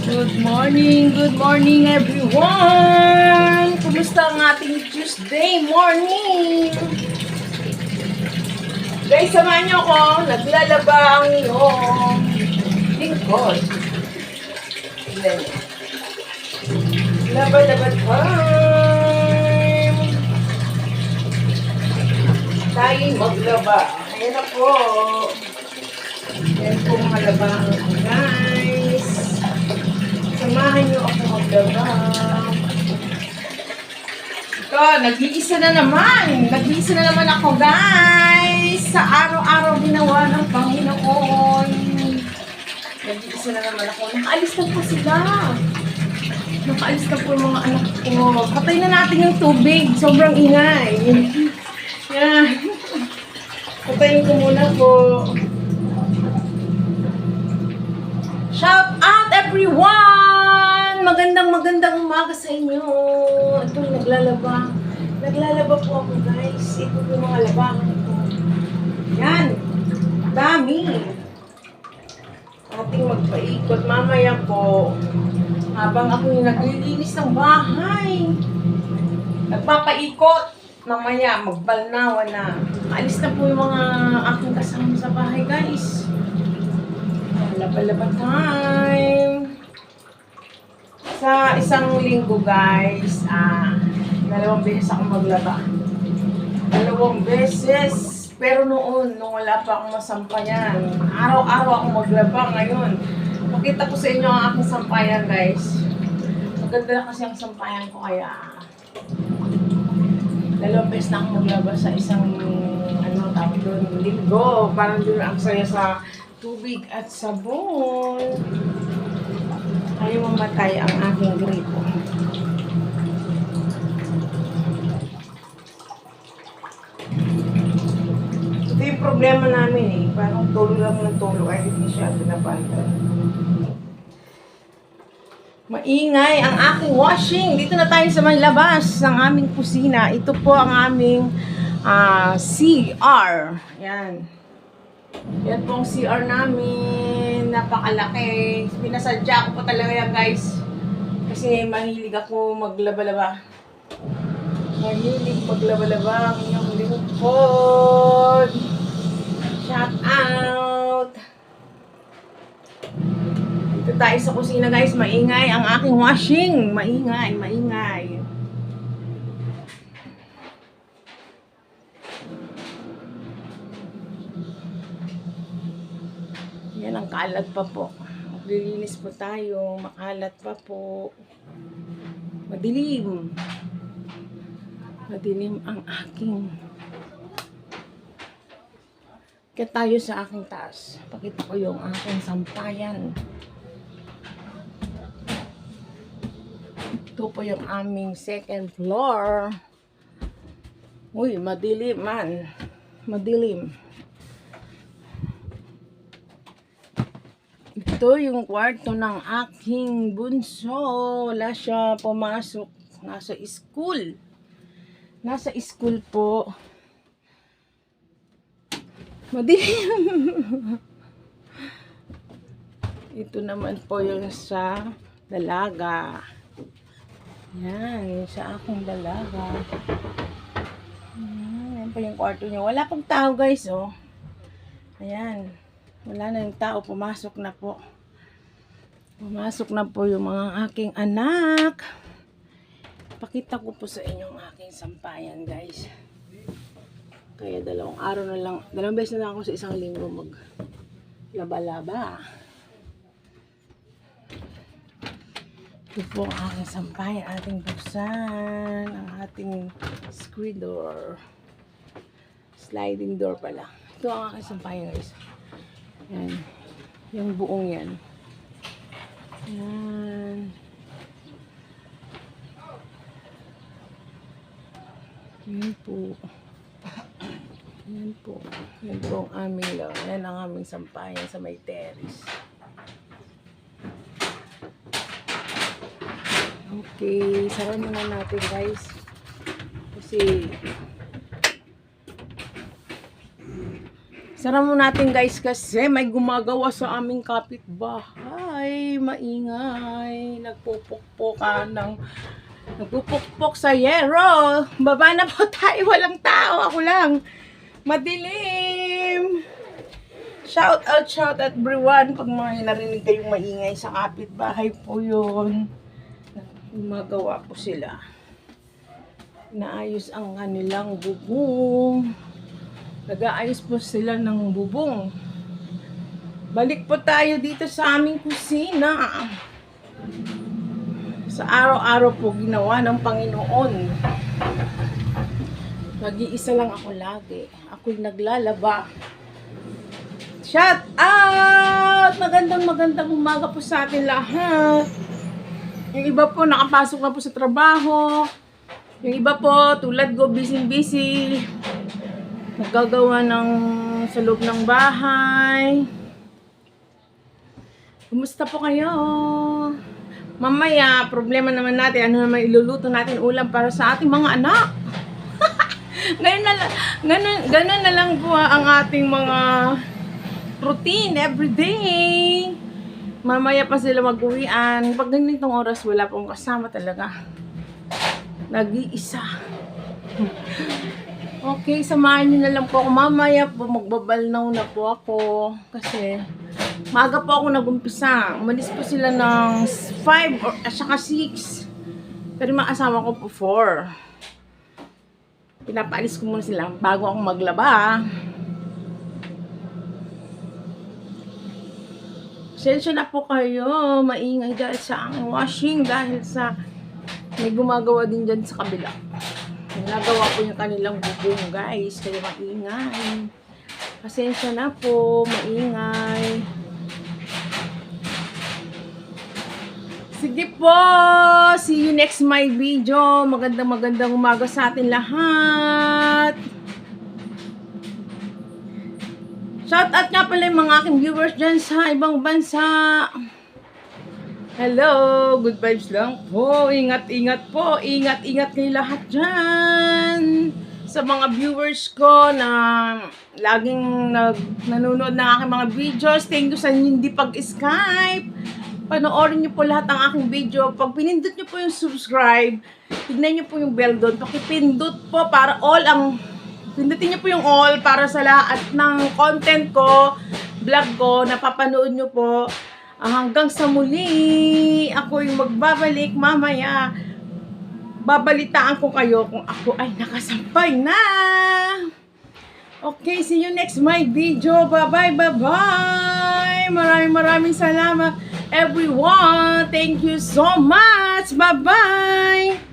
Good morning everyone! Kumusta ang ating Tuesday morning? Guys, samahan niyo ako. Naglalaba ang iyong lingkod. Tignan niyo. Laba-laba time! Tayo'y maglaba. Ayan na po. Ayan po mga labang guys. Samahan niyo ako maglaba. Ito, nag-iisa na naman. Nag-iisa na naman ako, guys. Sa araw-araw ginawa ng Panginoon. Nag-iisa na naman ako. Nakaalis na po sila. Nakaalis na po yung mga anak ko. Patay na natin yung tubig. Sobrang ingay. Yan. Patayin ko muna po. Shout out everyone! Magandang umaga sa inyo. Ito, naglalaba. Naglalaba po ako, guys. Ito po yung mga labahan ko. Yan. Dami. Ating magpaikot. Mamaya po, habang ako yung naglilinis ng bahay, nagpapaikot. Mamaya, magbalnawa na. Alis na po yung mga aking kasama sa bahay, guys. Laba-laba time. Sa isang linggo, guys, 2 beses ako maglaba. 2 beses. Pero noon, nung wala pa akong masampayan, araw-araw ako maglaba. Ngayon, pakita ko sa inyo ang aking sampayan, guys. Maganda na kasi ang sampayan ko, kaya 2 beses na ako maglaba sa isang, tawag doon, linggo. Parang doon ang saya sa tubig at sabon. Ayaw mamatay ang aking gripo. Ito yung problema namin Parang tulo lang ng tulo ay hindi siya pinapantay. Maingay ang aking washing. Dito na tayo sa may labas ng aming kusina. Ito po ang aming CR. Yan. Yan po ang CR namin. Napakalaki. Pinasadya ko po talaga yan, guys. Kasi mahilig ako maglaba-laba. Mahilig maglaba-laba ang inyong lingkod. Shout out! Dito tayo sa kusina, guys. Maingay ang aking washing. Maingay. Yan ang kalat pa po. Maglilinis po tayo. Makalat pa po. Madilim. Madilim ang aking. Kaya tayo sa aking taas. Pakita ko yung aking sampayan. Ito po yung aming second floor. Uy, madilim man. Madilim. Ito yung kwarto ng aking bunso. Wala siya pumasok. Nasa school. Nasa school po. Madilim. Ito naman po yung sa dalaga. Yan, yung sa aking dalaga. Yan po yung kwarto niya. Wala pang tao, guys, oh. Ayan. Wala na yung tao, pumasok na po. Pumasok na po yung mga aking anak. Pakita ko po sa inyo ang aking sampayan, guys. Kaya 2 araw na lang, 2 beses na lang ako sa isang linggo maglaba-laba. Ito po ang aking sampayan, ating buksan, ang ating screen door. Sliding door pala. Ito ang aking sampayan, guys. Yan. Yung buong yan. Yan. Yan po. Yan po. Yan po ang aming lang. Yan ang aming sampayan sa may terrace. Okay. Sara muna natin, guys. Kasi sara mo natin, guys, kasi may gumagawa sa aming kapitbahay. ay maingay. Nagpupukpok sa yero. Baba na po tayo, walang tao. Ako lang. Madilim. Shout out everyone. Pag mga narinig kayong maingay sa kapitbahay po yun. Gumagawa po sila. Naayos ang kanilang bubong. Nag-aayos po sila ng bubong. Balik po tayo dito sa aming kusina. Sa araw-araw po ginawa ng Panginoon. Nag-iisa lang ako lagi. Ako'y naglalaba. Shout out! Magandang umaga po sa atin lahat. Yung iba po nakapasok na po sa trabaho. Yung iba po tulad ko busy. Naggagawa sa loob ng bahay. Kumusta po kayo? Mamaya, problema naman natin, ano naman iluluto natin ulam para sa ating mga anak. Ganun na lang po ang ating mga routine everyday. Mamaya pa sila mag-uwian. Pag ganitong oras, wala pong kasama talaga. Nag-iisa. Okay, samahan niyo na lang po ako. Mamaya po, magbabalnaw na po ako. Kasi, maaga po ako nag-umpisa. Umalis po sila ng 5 or saka 6. Pero mga asawa ko po 4. Pinapaalis ko muna sila bago ako maglaba. Sensya na po kayo. Maingay dahil sa aking washing. Dahil sa may gumagawa din dyan sa kabila. Nagawa po yung kanilang bubong, guys. Kaya maingay. Pasensya na po. Maingay. Sige po. See you next my video. Magandang umaga sa atin lahat. Shout out nga pala yung mga aking viewers dyan sa ibang bansa. Hello, good vibes lang po. Ingat po. Ingat kayo lahat dyan. Sa mga viewers ko na laging nanonood ng aking mga videos. Thank you sa hindi pag-Skype. Panoorin niyo po lahat ng aking video. Pag pinindot niyo po yung subscribe, tignan niyo po yung bell doon. Pakipindot po para pindutin niyo po yung all para sa lahat ng content ko, vlog ko, napapanood niyo po. Hanggang sa muli, ako yung magbabalik mamaya. Babalitaan ko kayo kung ako ay nakasampay na. Okay, see you next my video. Bye-bye. Maraming salamat everyone. Thank you so much. Bye-bye.